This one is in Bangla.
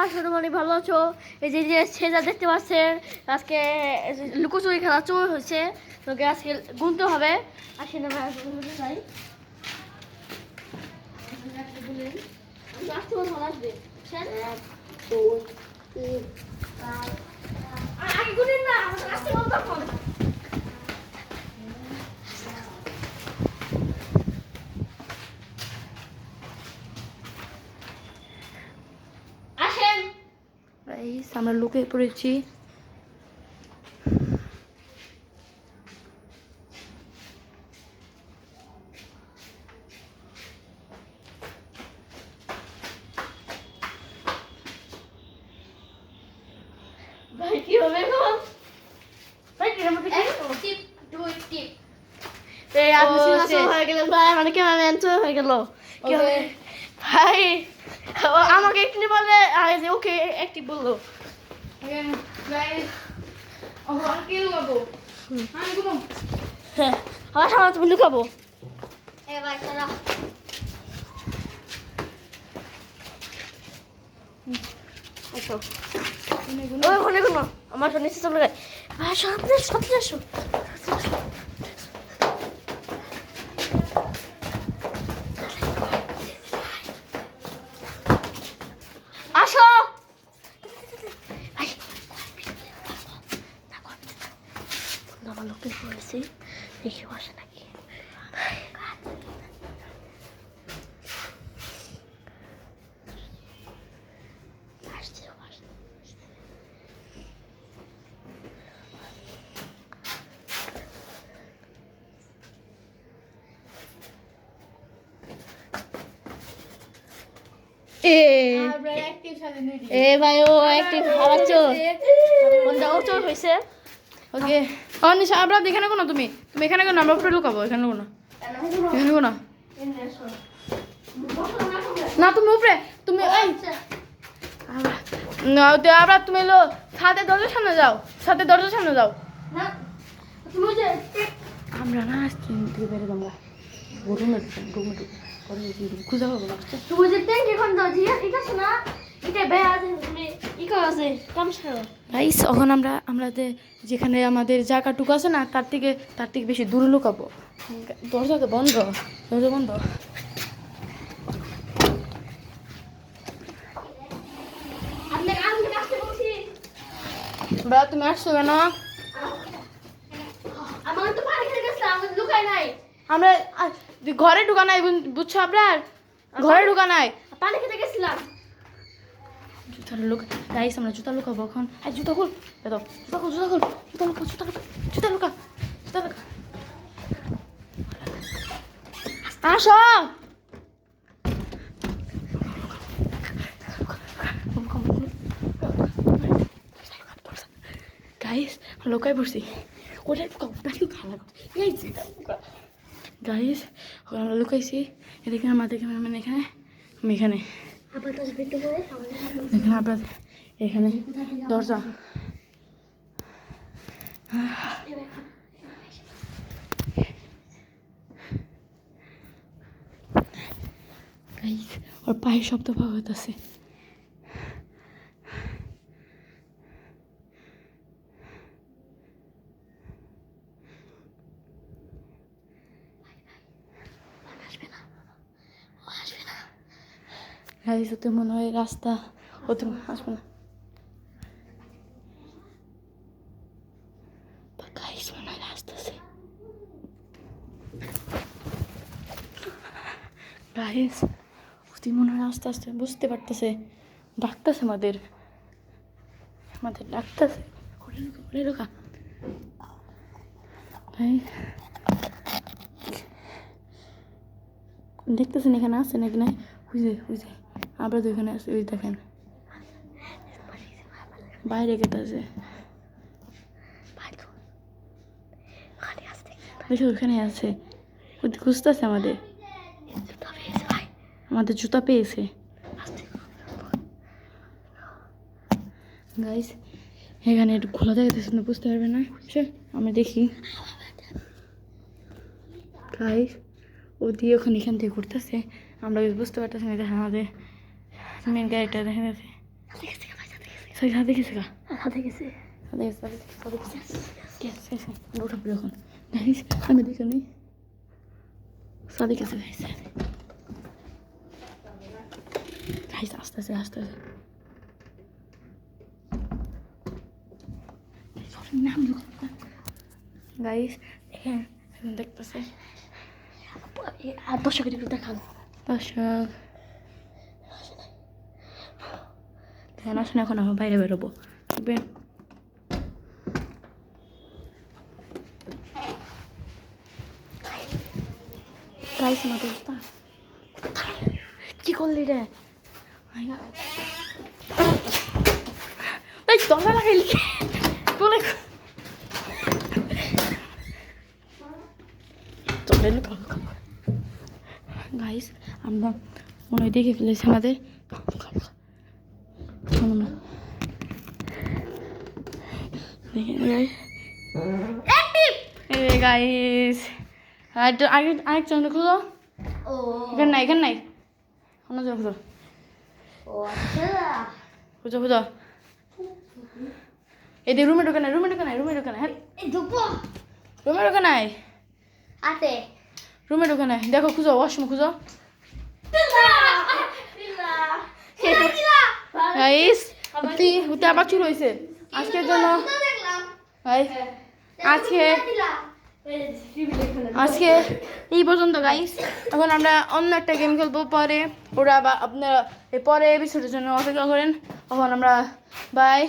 আশা করি ভালো আছো। এই যে যে সেজা দেখতে পাচ্ছেন, আজকে লুকোচুরি খেলা চোর হয়েছে, তোকে আজকে গুনতে হবে। আসে না ভাই, গুনতে চাই। আসতে বলবো, আসবে। আগে গুনেন না, আসতে বলবো তখন। আসেন। গাইস, আমরা লুকে পড়েছি। ভাই কি হবে এখন? ভাই কি হবে? টিপ দুই টিপ। এই আপনি সিনাসো হয়ে গেল ভাই, মানে ক্যামেরাম্যান তো হয়ে গেল। কি হবে ভাই? আমাকে একটু বলে আই যে ওকে একটু বললো। গাইস আমরা কি লুকাবো? আমি গুনো। হ্যাঁ, আমার সামনে তুমি লুকাবো। এ ভাই চলো। আসো। ওখানে কোনো আমার তো নিচে চলে যায়। ভাই সামনে সামনে আসো। আসো। আমার লোককে বলেছি দেখি আসে নাকি। এ ভাই ও একটি ভালো চোর, কোনটা ও চোর হয়েছে। ওকে অনিশা আমরা এখানে কোন তুমি এখানে কোন আমরা উপরে লুকাবো এখানে কোন এখানে কোন না তুমি উপরে তুমি এই না আমরা তুমি লো ছাদের দরজার সামনে যাও ছাদের দরজার সামনে যাও না তুমি যে আমরা না কিন্তু বেরে আমরা রুমে খুঁজে পাবো না তুমি যে ট্যাঙ্কি কোন দাও জি ঠিক আছে না, এটা বে আছে তুমি ই কর আছে কাম ছাড়ো। গাইস এখন আমরা যেখানে আমাদের জায়গাটুকু আছে না তার থেকে বেশি দূরে লুকাবো। দরজা তো বন্ধ, দরজা বন্ধ। আপনি আমি আসতে বলছি। ব্রা তুমি আসছো কেন? আমার তো পানি খেয়ে গেছে, আমি লুকাই নাই। আমরা ঘরে ঢুকা নাই বুঝছো আপনার ঘরে ঢুকা নাই পানি খেতে গেছিলাম। জুতার লুক গাইস আমরা জুতা লুকাবো এখন। আর জুতা খুল দাও জুতা খুল জুতা খুল জুতা লুকা জুতা লুকা জুতা লুকা জুতা লুকা আসো গাইস লুকাই পড়ছি ওটা গাইস আমরা লুকাইছি এদিকে আমাদের ক্যামেরাম্যান এখানে আমি এখানে এখানে আপনার এখানে দরজা গাইস ওর পায়ের শব্দ পাওয়া যাচ্ছে। গাইস ওতে মনে হয় রাস্তা ওতে আসবে না। গাইস মনে হয় রাস্তা আছে। গাইস ওতে মনে হয় আস্তে আস্তে বুঝতে পারতেছে ডাকতেছে আমাদের ডাকতেছে ওরে লুকা দেখতেছেন এখানে আছে নাকি নাই বুঝে আমরা তো এখানে আছি ওই দেখেন বাইরে কেটেছে ওখানে আছে খুঁজতেছে আমাদের জুতা পেয়েছে। গাইস এখানে একটু খোলা দেখাতেছে না বুঝতে পারবে না আমরা দেখি গাইস ও দিয়ে ওখানে এখান থেকে ঘুরতেছে আমরা বুঝতে পারতেছি না। দেখেন আমাদের মেন গাড়িটা দেখা যাচ্ছে সাথে গেছে গা সাথে গেছে সাথে গেছে সাথে গেছে গেছে আমরা উঠাবো এখন গাইস আমি দেখে নিই সাথে গেছে গাইস গাইস আস্তে আস্তে আস্তে আস্তে নাম গাইস দেখেন দেখতেছে আর দর্শকের একটু দেখান দর্শক দেখেন আসুন এখন আমরা বাইরে বেরোবো দেখবেন গাইস আমাদের অবস্থা কি করলি রে এই দলা লাগাইলি বলে চলে গাইস আমরা মনে হয় দেখে ফেলেছি আমাদের গাইস আরেকজন খুঁজো ও এখানে নাই অন্যজন খুঁজো ও আচ্ছা খুঁজো খুঁজো এই দিয়ে রুমে ঢোকে নাই হ্যাঁ এই ঢুকবো রুমে ঢোকে নাই আতে রুমে ঢোকে নাই দেখো খুঁজো ওয়াশরুম খুঁজো গাইস হুতে আবার চুর হয়েছে আজকের জন্য গাইস আজকে এই পর্যন্ত গাইস এখন আমরা অন্য একটা গেম খেলবো পরে ওরা বা আপনারা এই পরে এপিসোডের জন্য অপেক্ষা করেন তখন আমরা বাই